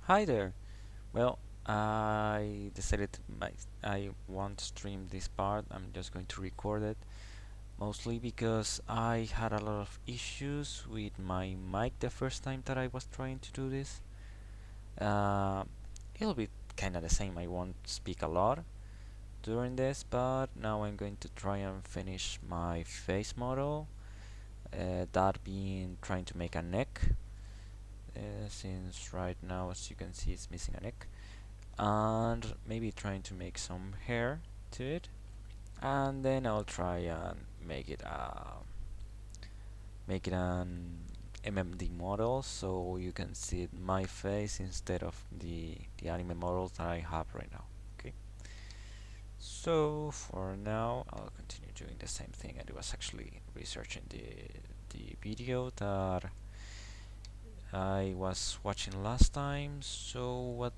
Hi there. Well, I decided I won't stream this part. I'm just going to record it, mostly because I had a lot of issues with my mic the first time that I was trying to do this. Uh, it'll be kind of the same. I won't speak a lot during this, but now I'm going to try and finish my face model. That being trying to make a neck, since right now, as you can see, it's missing a neck. And maybe trying to make some hair to it, and then I'll try and make it an MMD model so you can see my face instead of the anime models that I have right now. Okay, so for now I'll continue doing the same thing. I was actually researching the video that I was watching last time. So what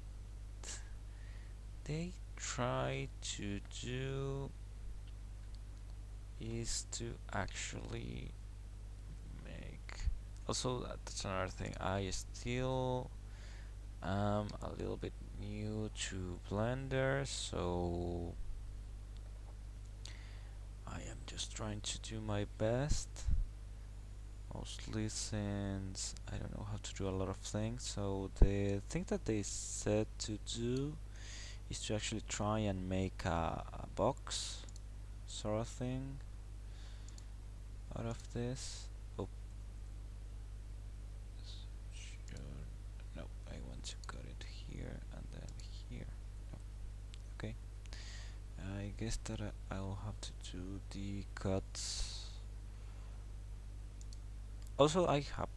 they try to do is to actually make. Also, that's another thing. I still am a little bit new to Blender, so I am just trying to do my best. Mostly since I don't know how to do a lot of things, so the thing that they said to do is to actually try and make a box sort of thing out of this. Oh, sure. No, I want to cut it here and then here. No. Okay. I guess that I'll have to do the cuts. Also, I have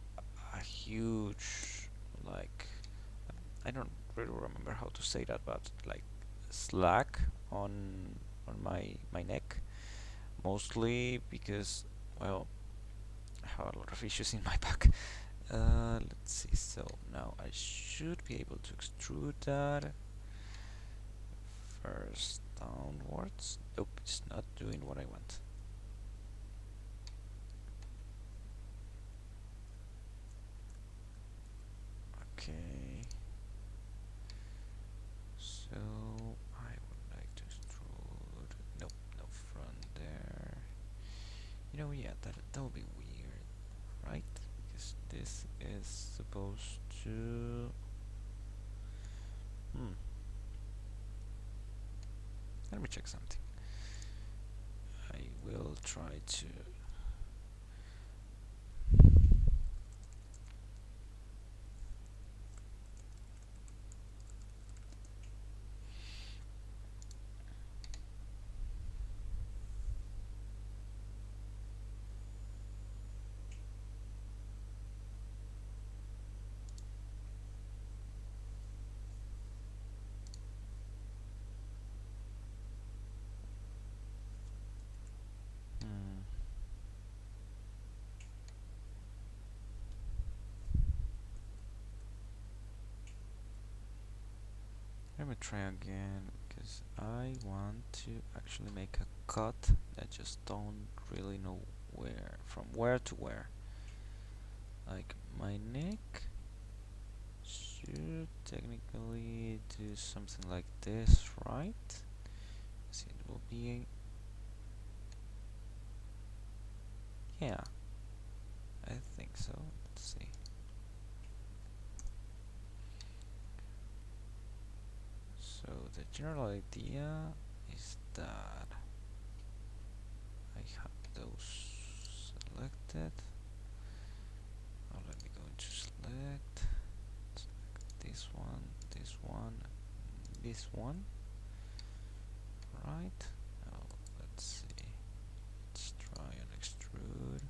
a huge, like, I don't really remember how to say that, but like slack on my neck, mostly because, well, I have a lot of issues in my back. Let's see. So now I should be able to extrude that first downwards. Nope, it's not doing what I want. Okay. So I would like to extrude. Nope, no front there. Yeah, that would be weird, right? Because this is supposed to. Hmm. Let me check something. I will try to. Hmm. Let me try again because I want to actually make a cut. I just don't really know from where to where. Like my neck should technically do something like this, right? So it will be, yeah, I think so. Let's see. So the general idea is that I have those selected. Now let me go into select this one, this one, this one. Right. Now let's see. Let's try and extrude.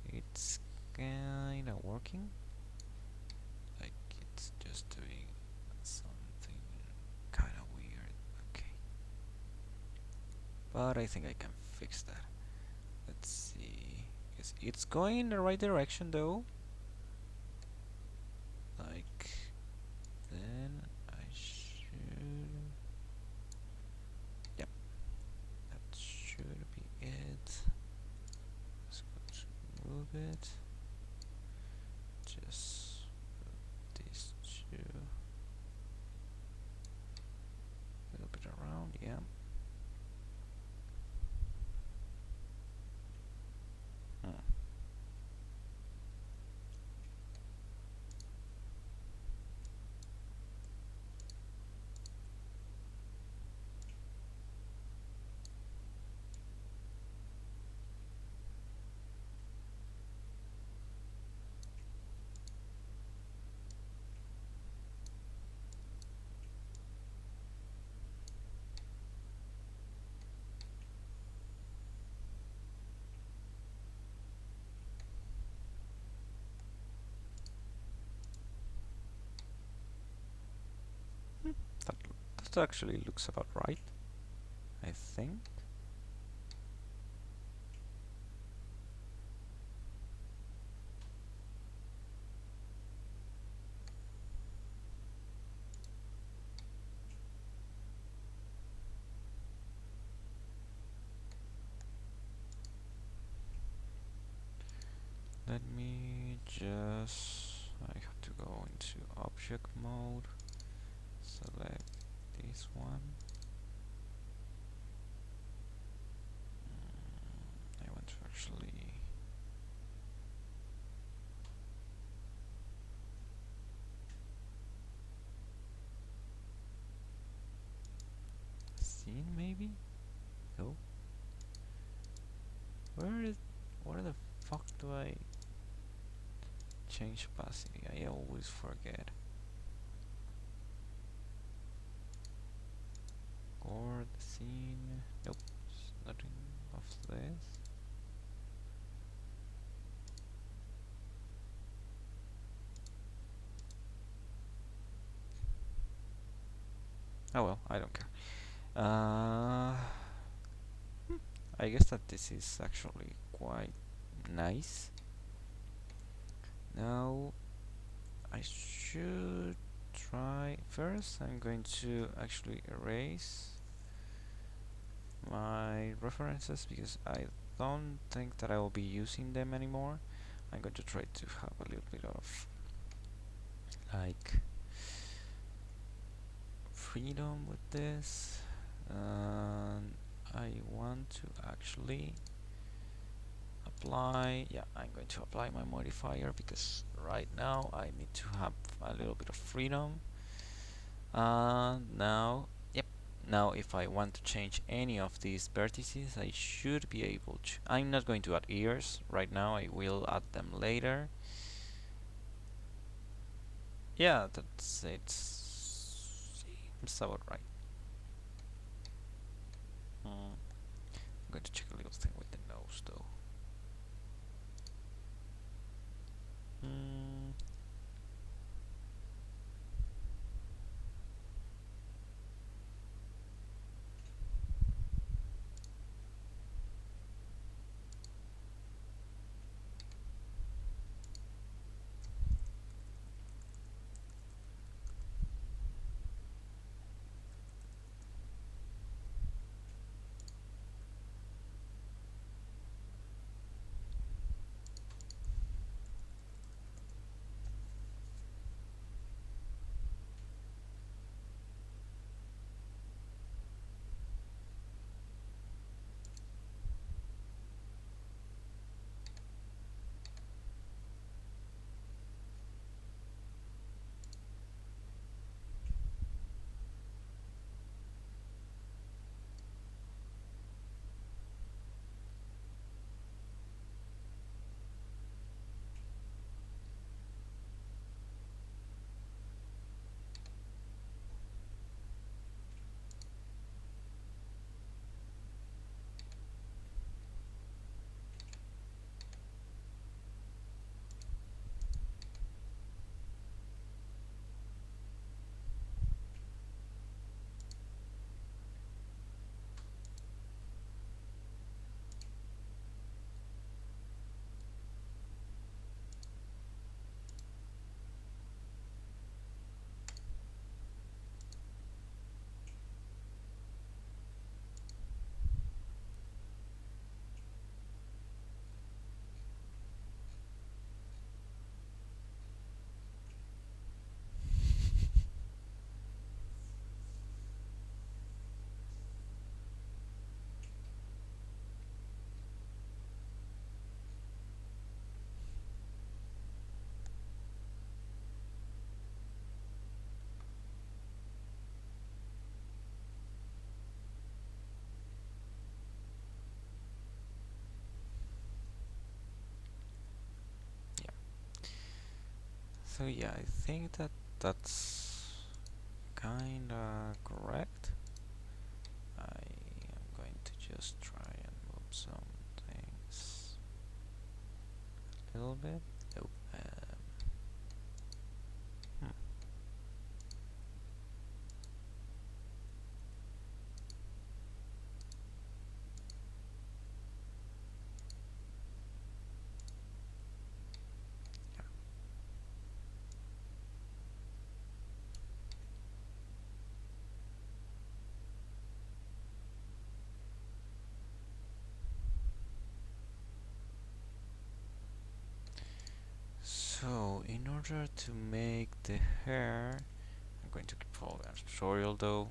It's kinda working. Like it's just doing something kinda weird. Okay. But I think I can fix that. Let's see. It's going in the right direction though. Like then I should. Yep. That should be it. Let's go to move it. Just put this That actually looks about right, I think. Let me just... I have to go into object mode, select this one. I want to actually... scene maybe? No? Where the fuck do I change opacity? I always forget. Chord, scene... Nope, nothing of this. Oh well, I don't care. I guess that this is actually quite nice. Now I should try first. I'm going to actually erase my references because I don't think that I will be using them anymore. I'm going to try to have a little bit of like freedom with this, and I want to actually apply. Yeah, I'm going to apply my modifier because right now I need to have a little bit of freedom. Now, yep, now if I want to change any of these vertices, I should be able to. I'm not going to add ears right now, I will add them later. Yeah, that's it. Seems about right. I'm going to check a little thing with the nose though. Yeah. So yeah, I think that that's kinda correct. I am going to just try and move some things a little bit. Nope. Hmm. So in order to make the hair, I'm going to keep following a tutorial though.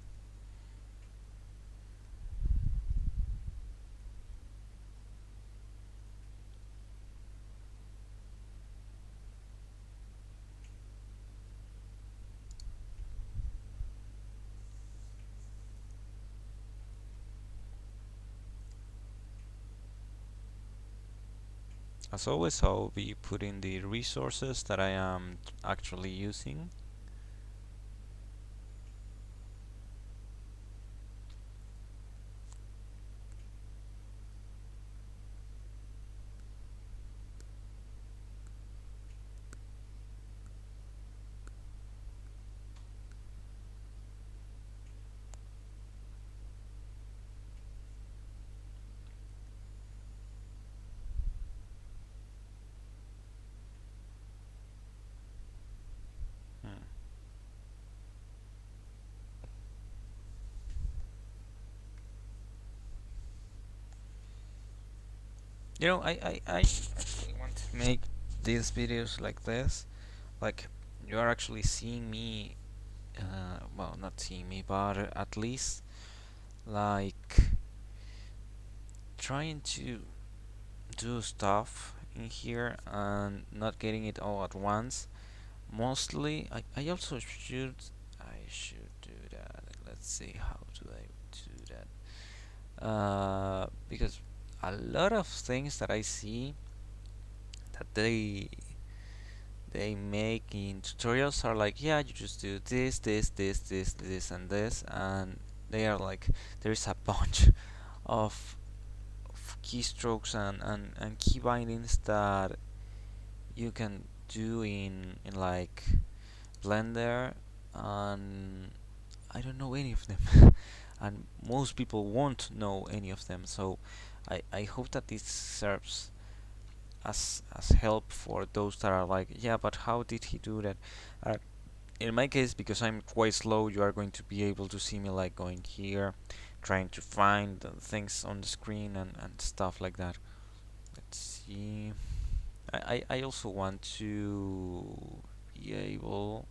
As always, I'll be putting the resources that I am actually using. Hmm. You know, I actually want to make these videos like this. Like, you are actually seeing me, well, not seeing me, but at least, like, trying to do stuff in here and not getting it all at once. Mostly, I also I should do that. Let's see, how do I do that? Because a lot of things that I see that they make in tutorials are like, yeah, you just do this, and this, and they are like, there's a bunch of keystrokes and key bindings that you can do in like Blender, and I don't know any of them. And most people won't know any of them, so I hope that this serves as help for those that are like, yeah, but how did he do that? uh, in my case, because I'm quite slow, you are going to be able to see me like going here, trying to find things on the screen and stuff like that. Let's see. I also want to be able,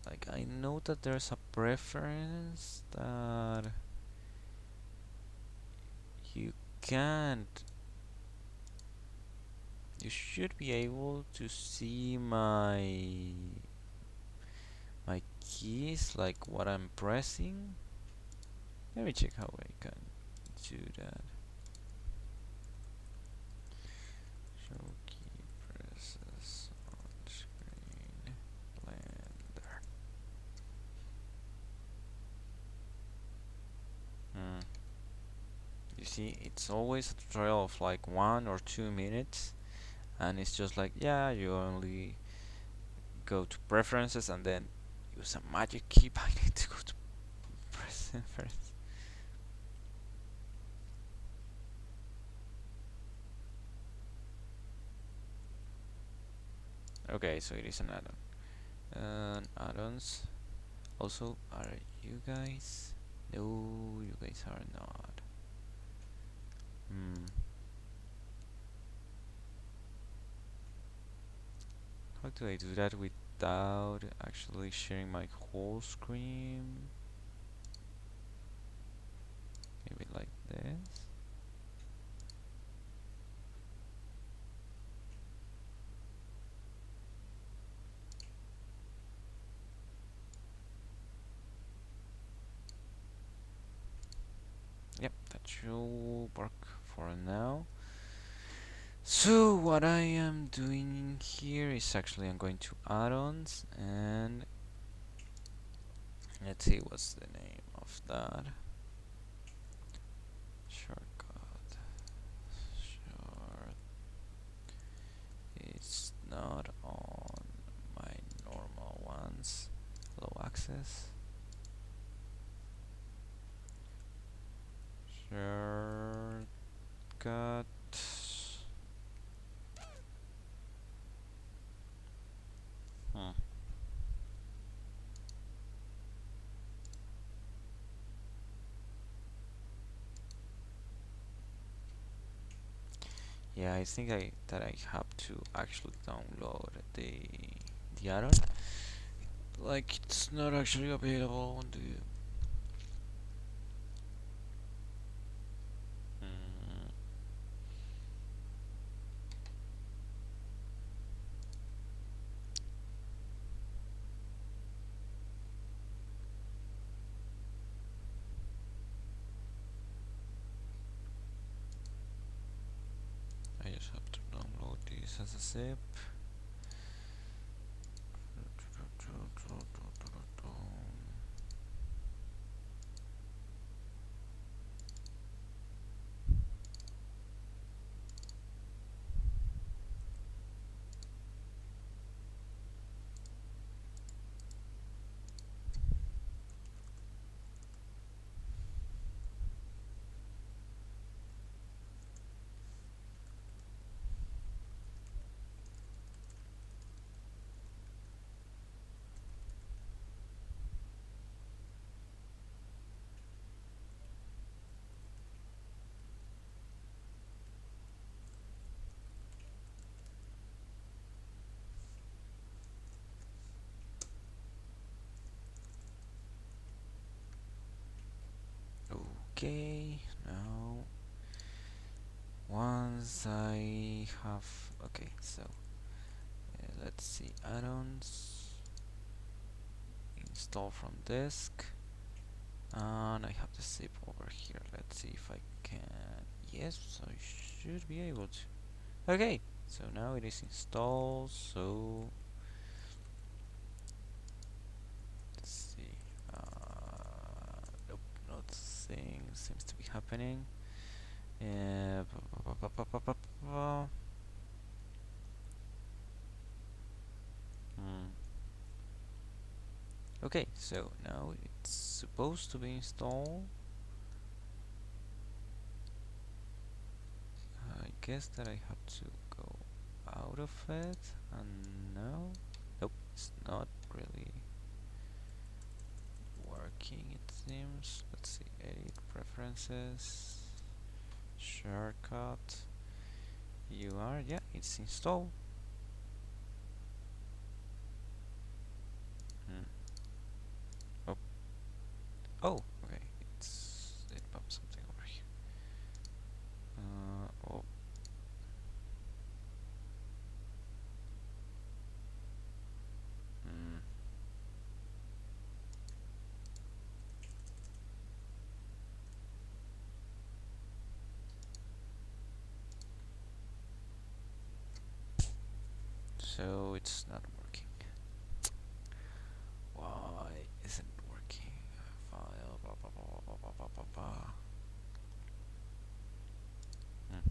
like, I know that there's a preference that you can't, you should be able to see my keys, like what I'm pressing. Let me check how I can do that. Show key presses on screen, Blender. Hmm. You see, it's always a tutorial of like 1 or 2 minutes, and it's just like, yeah, you only go to preferences and then use a magic key. I need to go to preferences. Okay, so it is an add-on. Add-ons. Also, are you guys? No, you guys are not. Hmm. How do I do that without actually sharing my whole screen? Maybe like this. Yep, that should work for now. So what I am doing here is actually I'm going to add-ons, and let's see what's the name of that shortcut. Short. It's not on my normal ones. Low access. Shortcut. Hmm. Yeah, I think I have to actually download the add-on. Like it's not actually available on the. Mm, I just have to download this as a zip. Okay, now once I have okay, so let's see add-ons install from disk, and I have the zip over here. Let's see if I can. Yes, I should be able to. Okay, so now it is installed. So let's see. Nope, nothing seems to be happening. Hmm. Okay, so now it's supposed to be installed. I guess that I have to go out of it, and no, nope, it's not really working, it seems. Let's see, edit preferences, shortcut, yeah, it's installed. Hmm. Oh, oh, okay, it popped something over here. Oh, hmm. So it's not working. Why isn't it working? File, blah, blah, blah, blah, blah, blah, blah, blah. Hmm.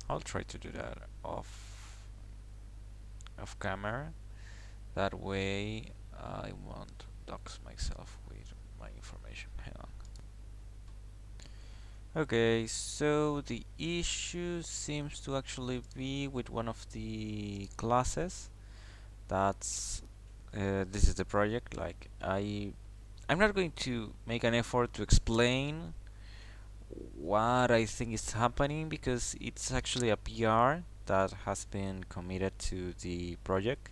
I'll try to do that off camera. That way I won't dox myself with my information. Hang on. Okay, so the issue seems to actually be with one of the classes. That's this is the project. Like I'm not going to make an effort to explain what I think is happening because it's actually a PR that has been committed to the project.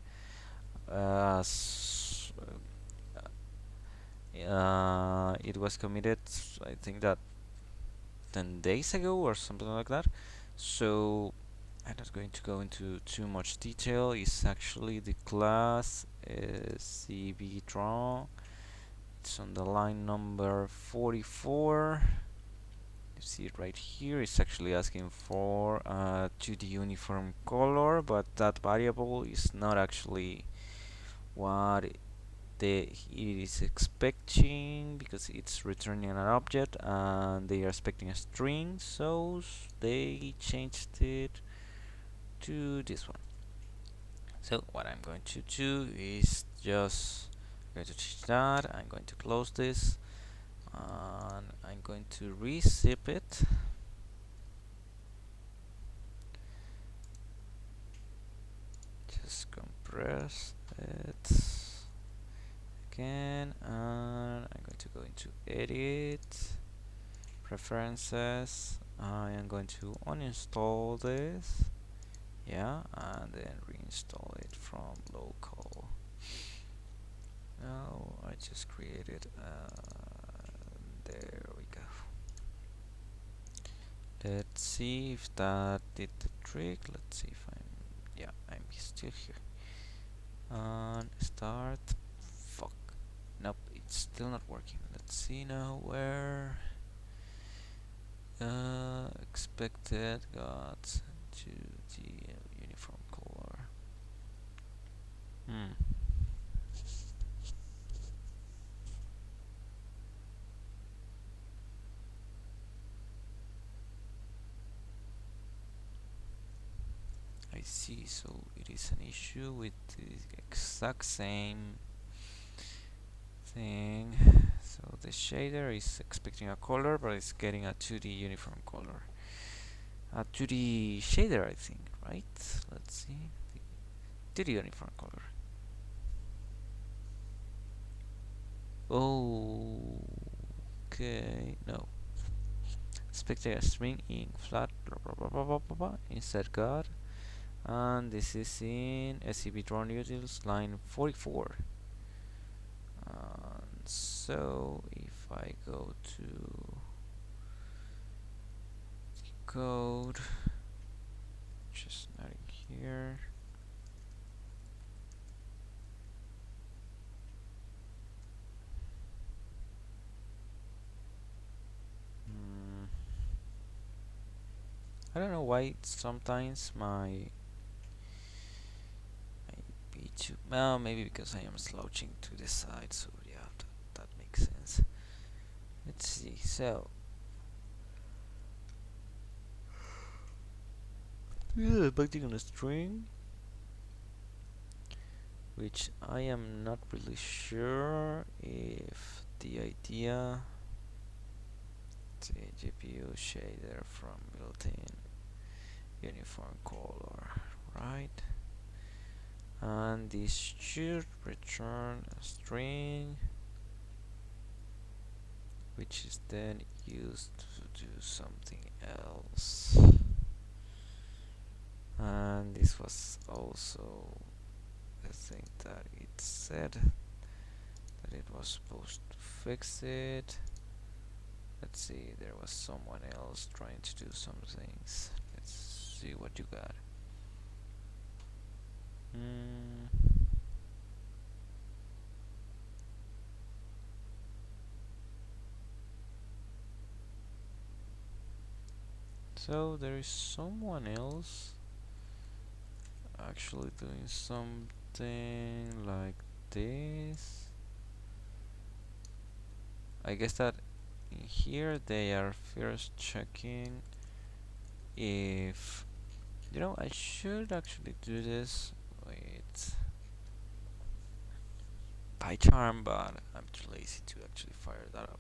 It was committed, I think that 10 days ago or something like that. So I'm not going to go into too much detail. It's actually the class CB draw. It's on the line number 44. You see it right here. It's actually asking for 2D uniform color, but that variable is not actually what it is expecting because it's returning an object and they are expecting a string, so they changed it to this one. So what I'm going to do is just going to change that. I'm going to close this and I'm going to rezip it. Just compress it again, and I'm going to go into edit preferences, I am going to uninstall this, yeah, and then reinstall it from local. Now I just created, there we go. Let's see if that did the trick. Let's see if I'm still here. And start. Fuck. Nope, it's still not working. Let's see now where expected got to the uniform color. I see, so it is an issue with the exact same thing. So the shader is expecting a color, but it's getting a 2D uniform color. A 2D shader, I think, right? Let's see. 2D uniform color. Okay, no. Expecting a string in flat, blah, blah, blah, blah, blah, blah, blah, instead got. And this is in SCP drawn utils line 44. So if I go to code, just not in here. I don't know why sometimes my B2, well, maybe because I am slouching to the side, so yeah, that makes sense. Let's see, so yeah, backing on a string, which I am not really sure if the idea, the GPU shader from built-in uniform color, right? And this should return a string, which is then used to do something else. And this was also the thing that it said that it was supposed to fix it. Let's see, there was someone else trying to do some things. Let's see what you got. So there is someone else actually doing something like this. I guess that in here they are first checking if, you know, I should actually do this with PyCharm, but I'm too lazy to actually fire that up.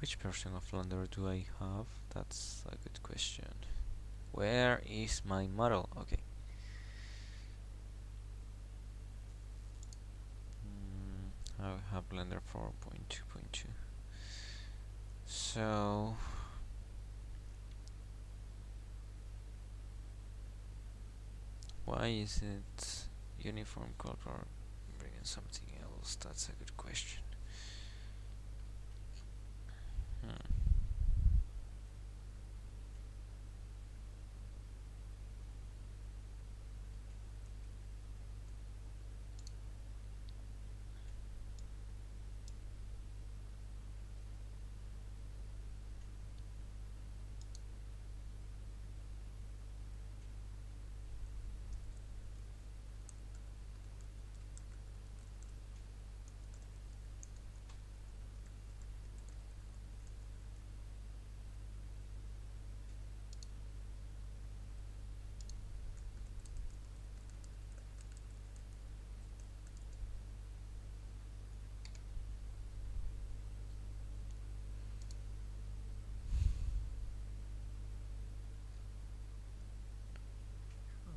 Which version of Blender do I have? That's a good question. Where is my model? Okay. I have Blender 4.2.2. So why is it uniform color bringing something else? That's a good question.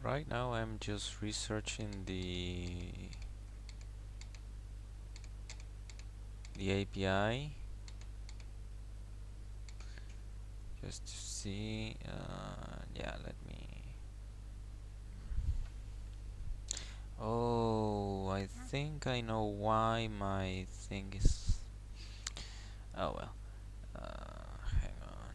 right now I'm just researching the API just to see. Yeah, let me. Oh, I think I know why my thing is. Oh well. Hang on.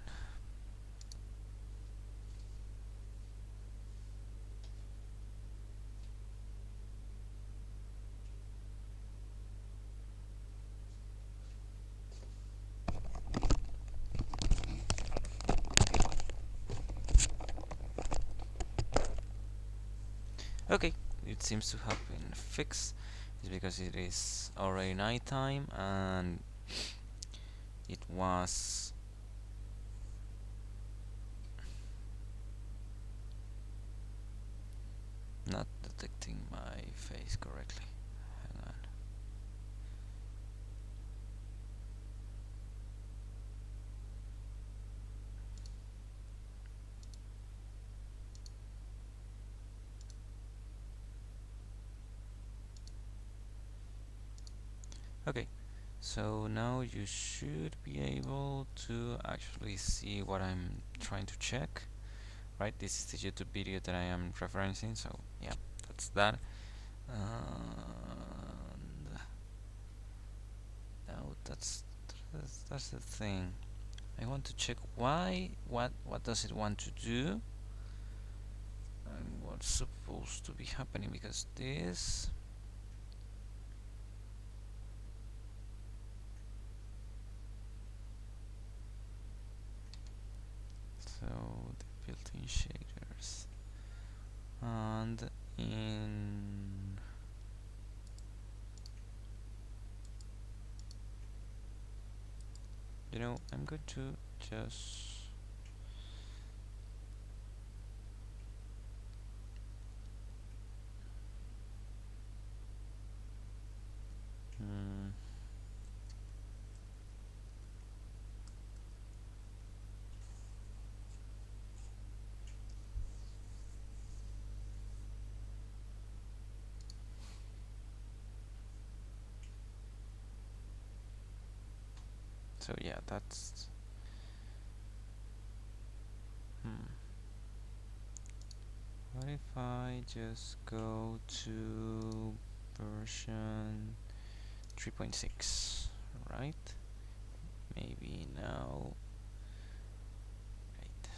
Okay, it seems to have been fixed. It's because it is already nighttime and it was not detecting my face correctly. Hang on. Okay, so now you should be able to actually see what I'm trying to check. Right, this is the YouTube video that I am referencing, so yeah, that's that. And now that's the thing. I want to check what does it want to do and what's supposed to be happening, because this so the built-in shaders and in I'm going to just hmm, so yeah, that's what if I just go to version 3.6, right? Maybe now. Right.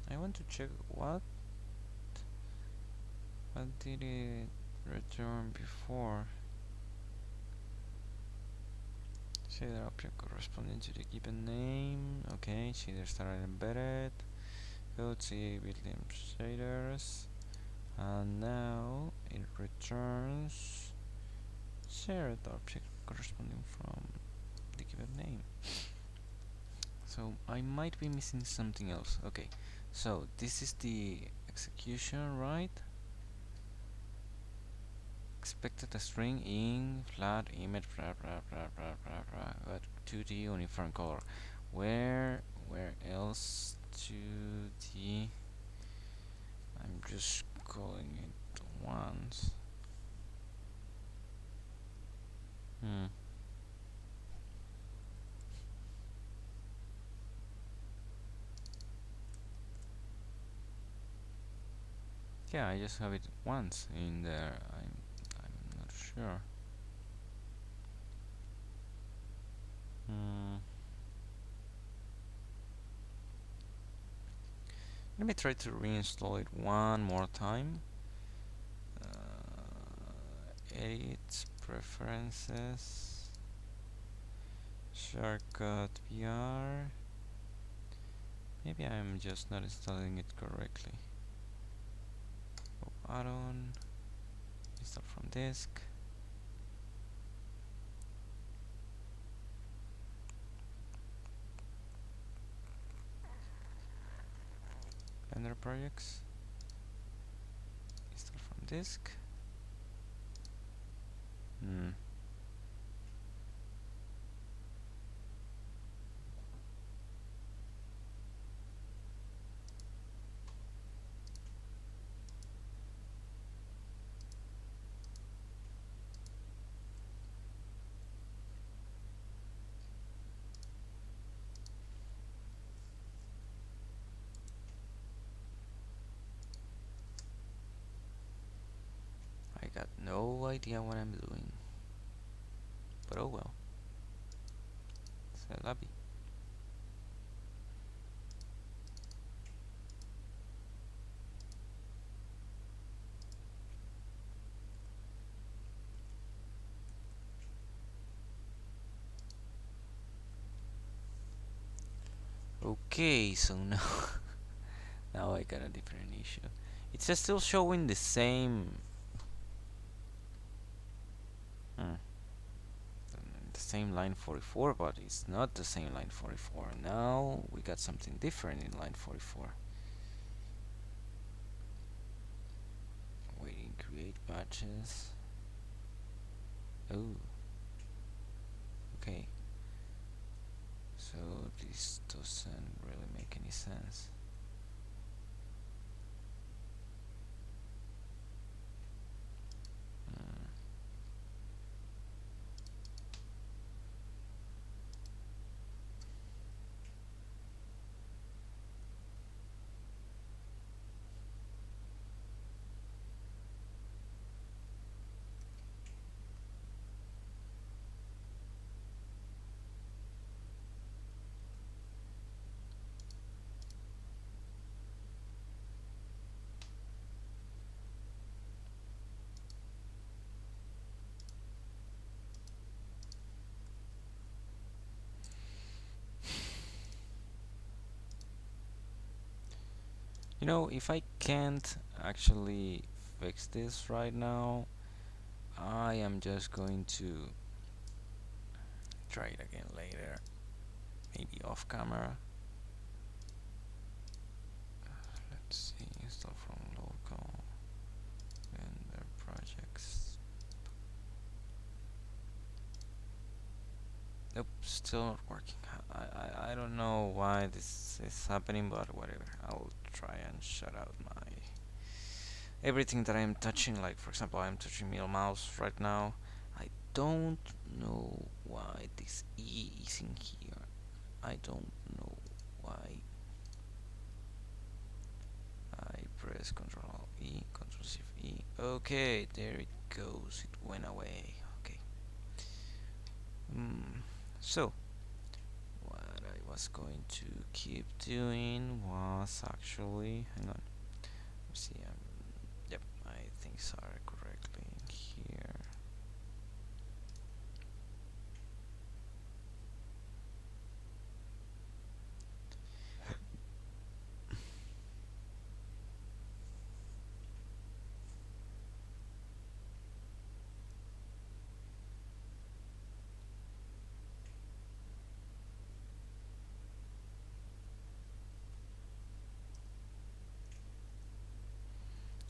I want to check what did it return before. Shader object corresponding to the given name. Okay, shader started embedded. Go to built-in shaders, and now it returns shared object corresponding from the given name. So I might be missing something else. Okay, so this is the execution, right? Expected a string in flat image blah blah blah blah blah blah, but 2D uniform color. Where else 2D? I'm just calling it once. Yeah, I just have it once in there. I'm not sure. Let me try to reinstall it one more time. Edit preferences, shortcut PR. Maybe I'm just not installing it correctly. Add-on, install from disk. Blender projects, install from disk. Hmm. I got no idea what I'm doing. But oh well. C'est la vie. Okay, so now now I got a different issue. It's still showing the same hmm, the same line 44, but it's not the same line 44. Now we got something different in line 44. Waiting, create patches. Oh, okay. So this doesn't really make any sense. Hmm. You know, if I can't actually fix this right now, I am just going to try it again later, maybe off camera. Let's see, install from local vendor projects. Nope, still not working. I don't know why this is happening, but whatever. I'll try and shut out my everything that I'm touching. Like for example, I'm touching middle mouse right now. I don't know why this E is in here. I don't know why. I press Control E, Control Shift E. Okay, there it goes. It went away. Okay. So what I was going to keep doing was actually, hang on. Let's see. Yep, I think are correctly here.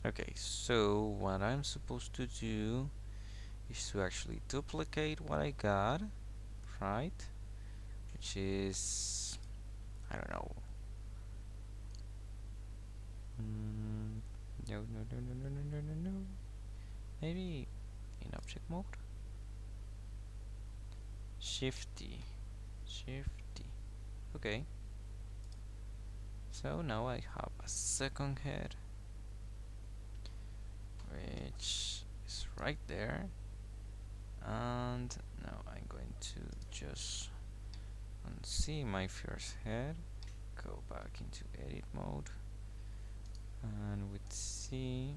Okay, so what I'm supposed to do is to actually duplicate what I got, right? Which is, I don't know. No, no, no, no, no, no, no, no, no. Maybe in object mode? Shifty. Shifty. Okay. So now I have a second head, which is right there. And now I'm going to just unsee my first head, go back into edit mode, and with C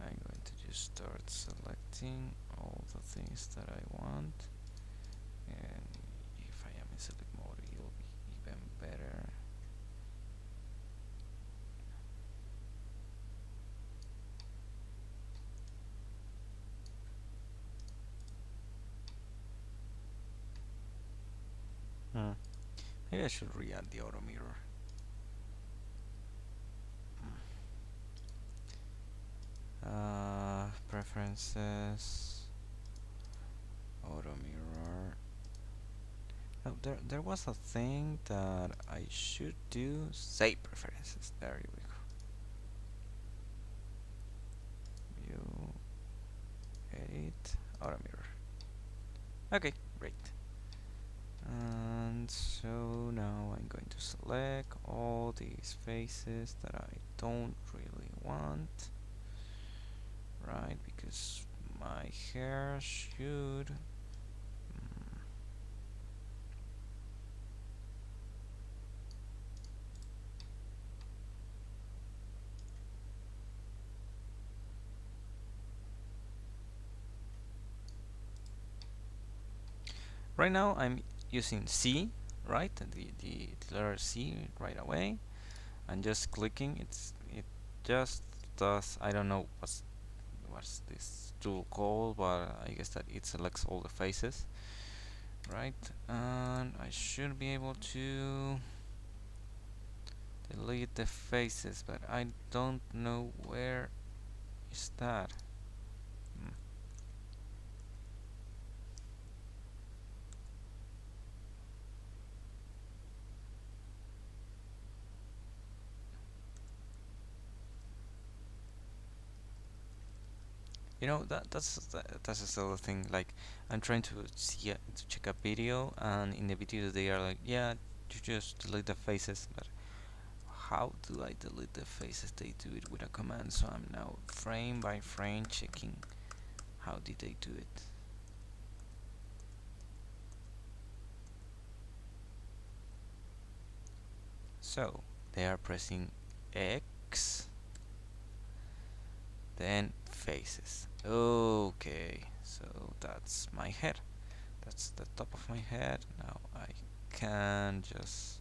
I'm going to just start selecting all the things that I want, and if I am in select mode it'll be even better. Maybe I should re-add the auto mirror. Preferences, auto mirror. Oh, there was a thing that I should do. Save preferences. There we go. View, edit, auto mirror. Okay, great. And so now I'm going to select all these faces that I don't really want, right? Because my hair should right now I'm using C, right? The letter C right away, and just clicking. It just does. I don't know what's this tool called, but I guess that it selects all the faces, right? And I should be able to delete the faces, but I don't know where is that. Hmm. You know that's still the thing. Like I'm trying to see to check a video, and in the video they are like, yeah, you just delete the faces. But how do I delete the faces? They do it with a command, so I'm now frame by frame checking how did they do it. So they are pressing X, then faces. Okay, so that's my head. That's the top of my head. Now I can just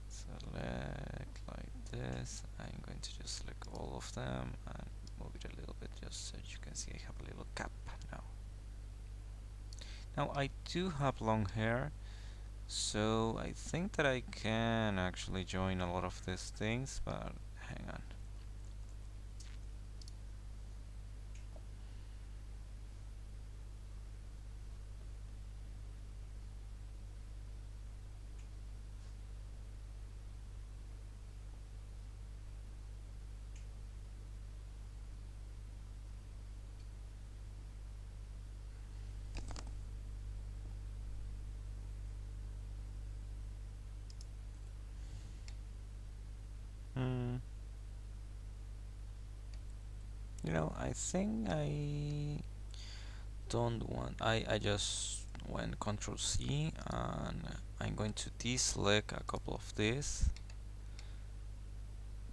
select like this. I'm going to just select all of them and move it a little bit just so you can see I have a little cap now. Now I do have long hair, so I think that I can actually join a lot of these things, but hang on. Hmm. You know, I think I don't want. I just went Control C and I'm going to deselect a couple of these.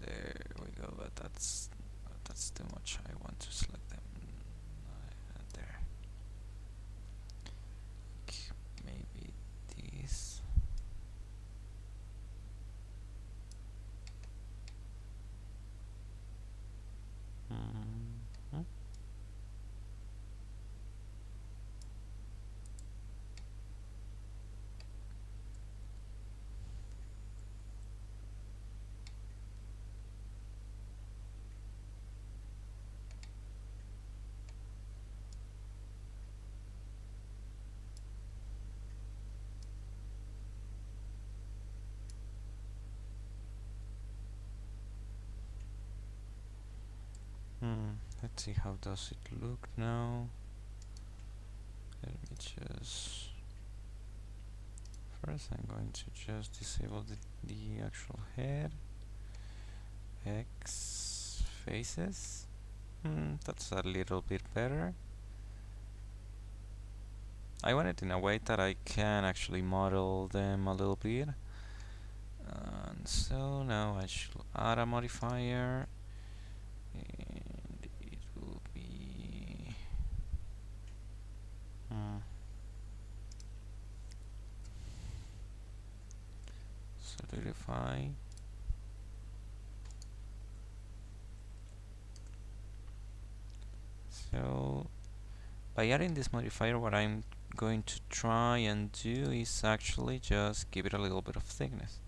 There we go, but that's too much. I want to select them there. Maybe these. Mm-hmm. Let's see how does it look now. Let me just first I'm going to just disable the actual head. X faces. That's a little bit better. I want it in a way that I can actually model them a little bit. And so now I should add a modifier, and it will be solidify. So by adding this modifier, what I'm going to try and do is actually just give it a little bit of thickness.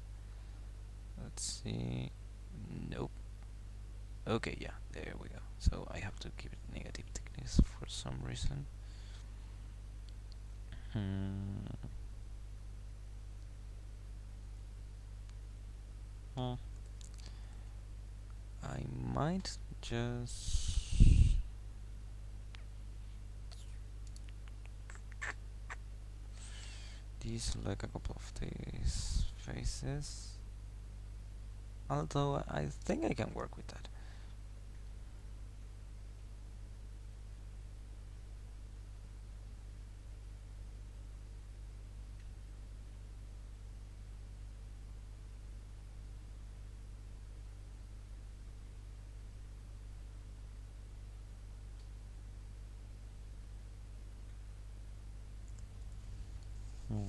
Let's see. Nope. Okay, yeah, there we go. So I have to keep it negative thickness for some reason. Hmm. Hmm. I might just deselect a couple of these faces. Although I think I can work with that. Hmm.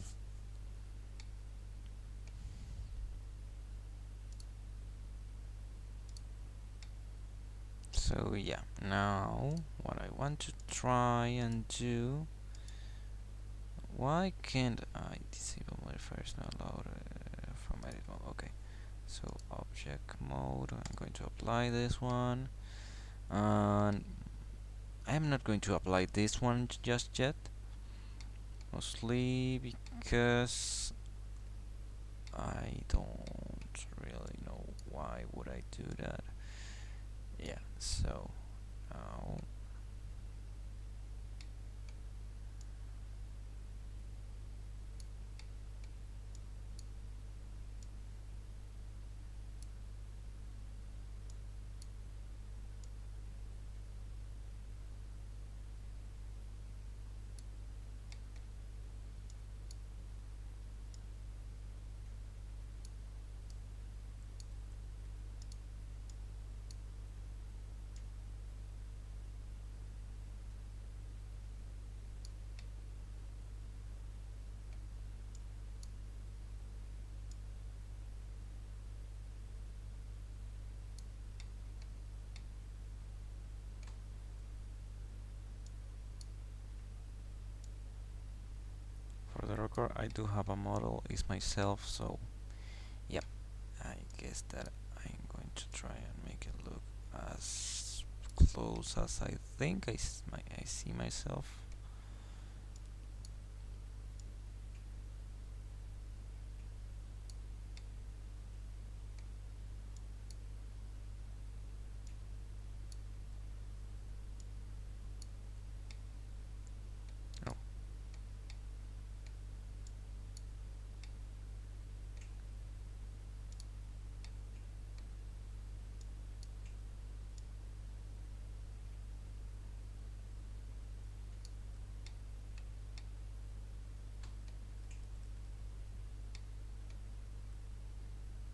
So yeah, now what I want to try and do. Why can't I disable modifiers not allowed from edit mode? Okay, so object mode. I'm going to apply this one, and I'm not going to apply this one just yet. Mostly because I don't really know why would I do that. Yeah, so now for the record, I do have a model. It's myself, so yep. I guess that I'm going to try and make it look as close as I think I see myself. Oh.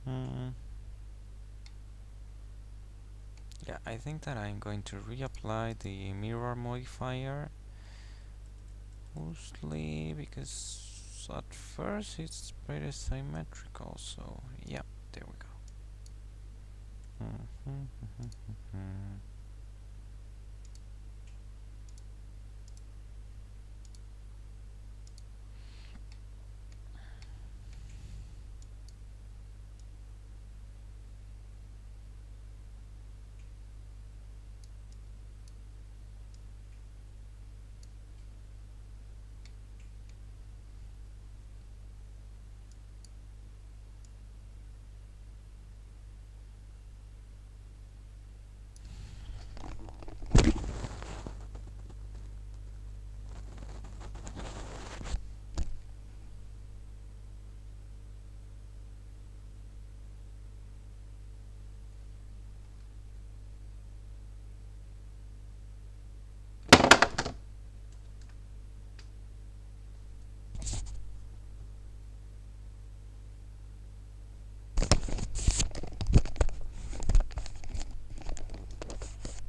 Mm. Yeah, I think that I'm going to reapply the mirror modifier, mostly because at first it's pretty symmetrical, so yeah, there we go.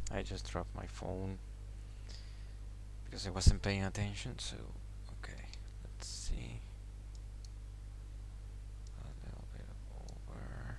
I just dropped my phone because I wasn't paying attention, so okay, let's see. A little bit over.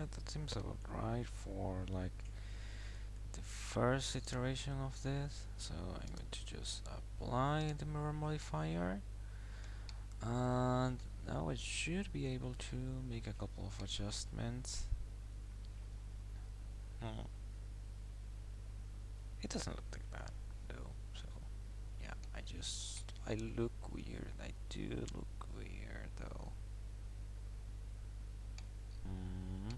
Yeah, that seems about right for like the first iteration of this. So I'm going to just apply the mirror modifier, and now I should be able to make a couple of adjustments. Hmm. It doesn't look that bad though, so yeah, I look weird. I do look weird though. Mm.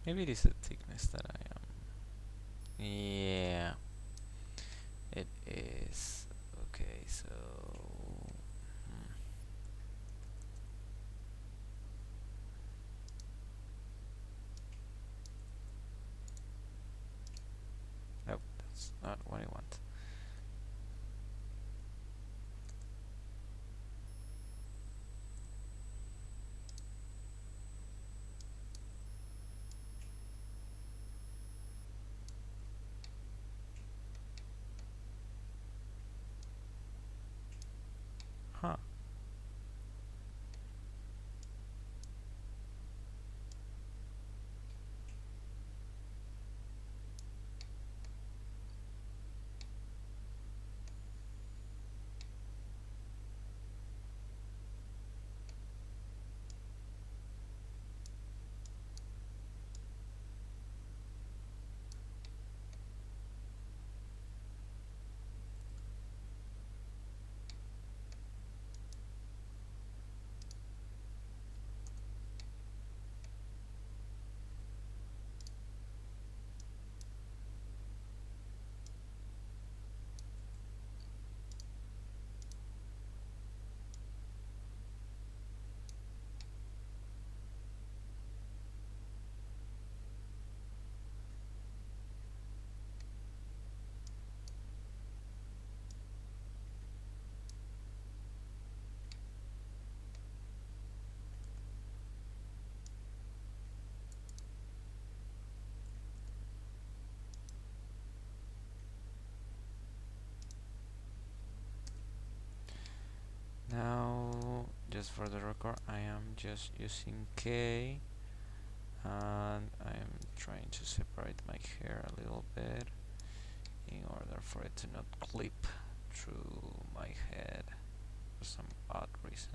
Maybe it is the thickness that I am. Yeah, it is. Okay, so hmm. Nope, that's not what I want. just for the record, I am just using K, and I'm trying to separate my hair a little bit in order for it to not clip through my head for some odd reason.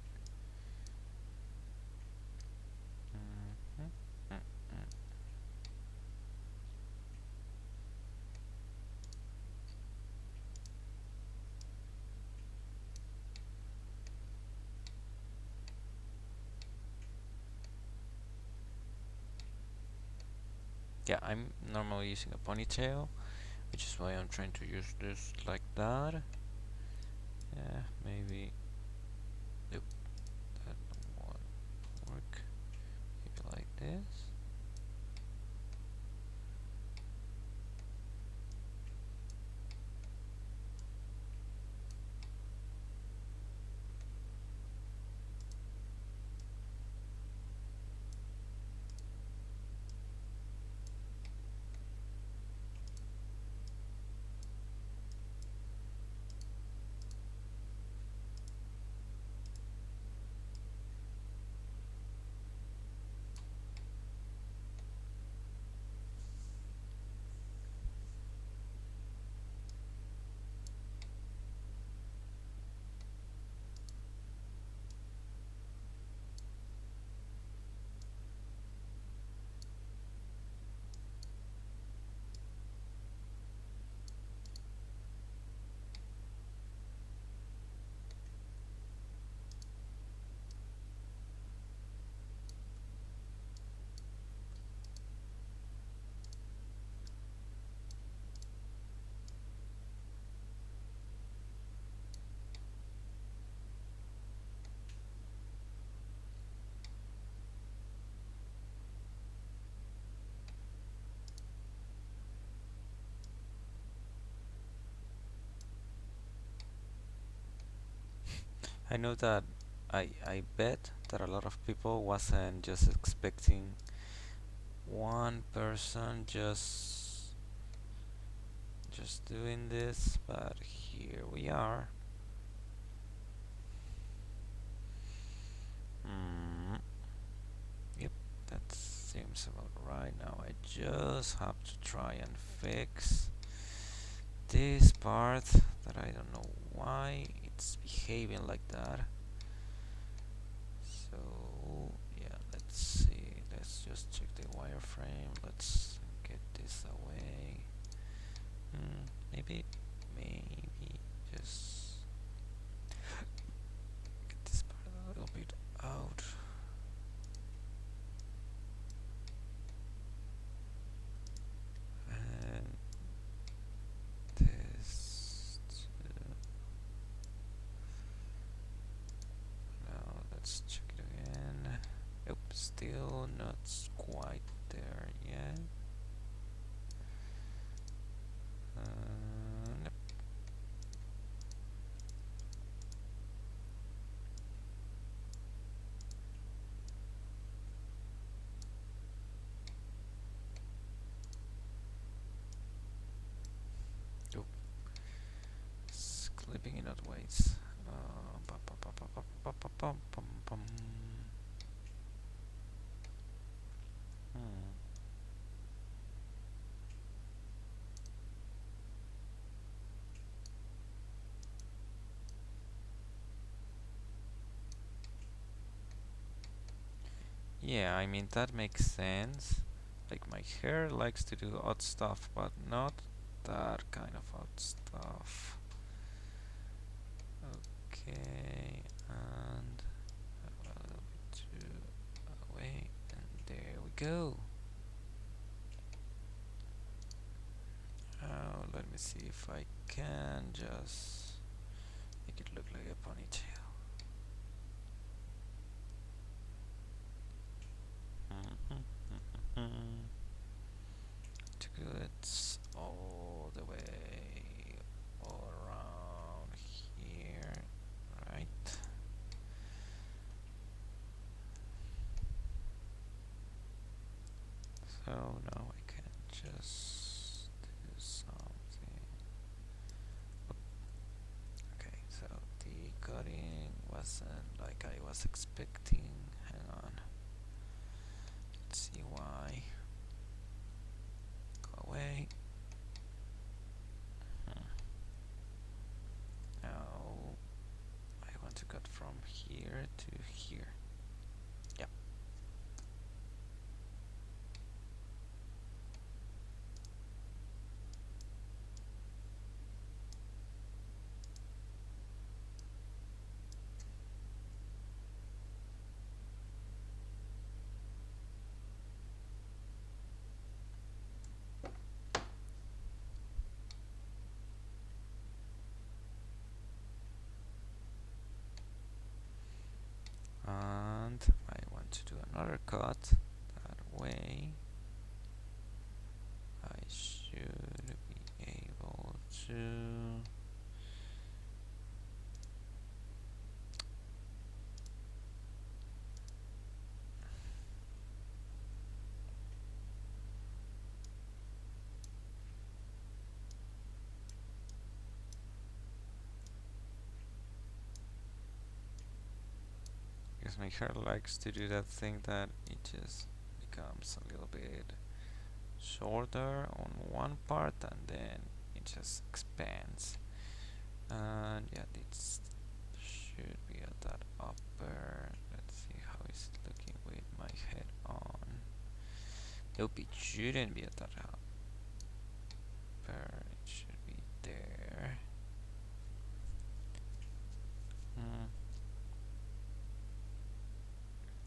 Yeah, I'm normally using a ponytail, which is why I'm trying to use this like that. Yeah, maybe. Nope, that won't work. Maybe like this. I know that I bet that a lot of people wasn't just expecting one person just doing this, but here we are. Yep, that seems about right. Now I just have to try and fix this part that I don't know why it's behaving like that. So yeah, let's see. Let's just check the wireframe. Let's get this away. Maybe just get this part a little bit out. And this now let's check it again. Nope, still not quite there yet. Nope. Oh, it's clipping in odd ways. Yeah, I mean that makes sense. Like my hair likes to do odd stuff, but not that kind of odd stuff. Okay, and a little bit too away, and there we go. Let me see if I can just make it look like a ponytail. To it all the way all around here, right? So now I can just do something. Okay, so the cutting wasn't like I was expecting. Hang on. Let's see why. Go away. Now I want to cut from here to here. Yeah. And I want to do another cut that way. I should be able to because my hair likes to do that thing that it just becomes a little bit shorter on one part and then it just expands. And yeah, this should be at that upper. Let's see how it's looking with my head on. Nope, it shouldn't be at that upper. It should be there.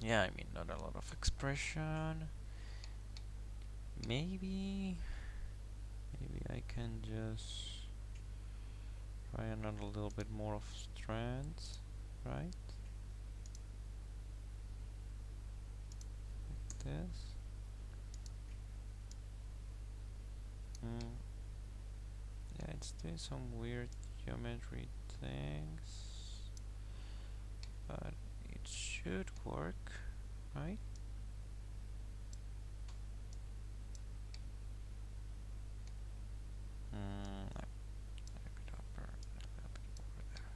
Yeah, I mean, not a lot of expression. Maybe I can just try another little bit more of strands, right? Like this. Yeah, it's doing some weird geometry things, but it should work, right? A bit upper, a little bit over there.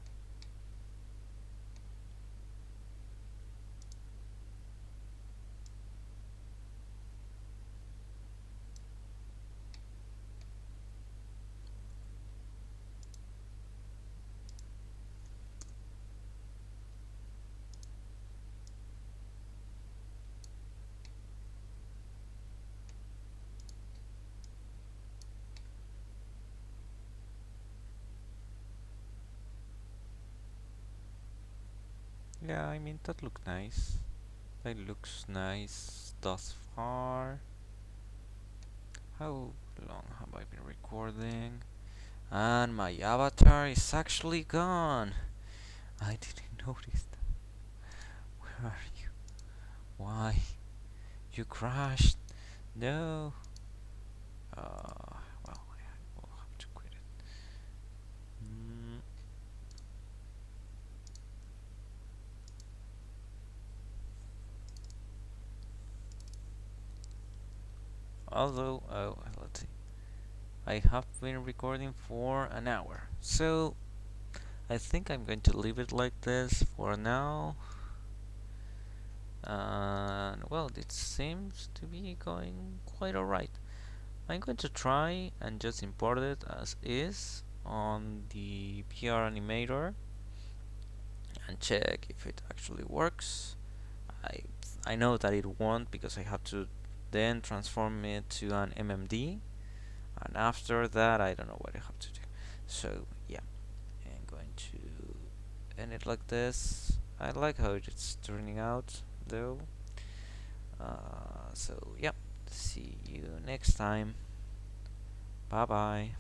Yeah, I mean, that looks nice. That looks nice thus far. How long have I been recording? And my avatar is actually gone. I didn't notice that. Where are you? Why? You crashed. No. Well, I will have to quit it. Although, let's see. I have been recording for an hour. So, I think I'm going to leave it like this for now. And, well, it seems to be going quite alright. I'm going to try and just import it as is on the PR animator and check if it actually works. I know that it won't because I have to then transform it to an MMD, and after that I don't know what I have to do. So yeah, I'm going to end it like this. I like how it's turning out though. So yeah, see you next time. Bye bye.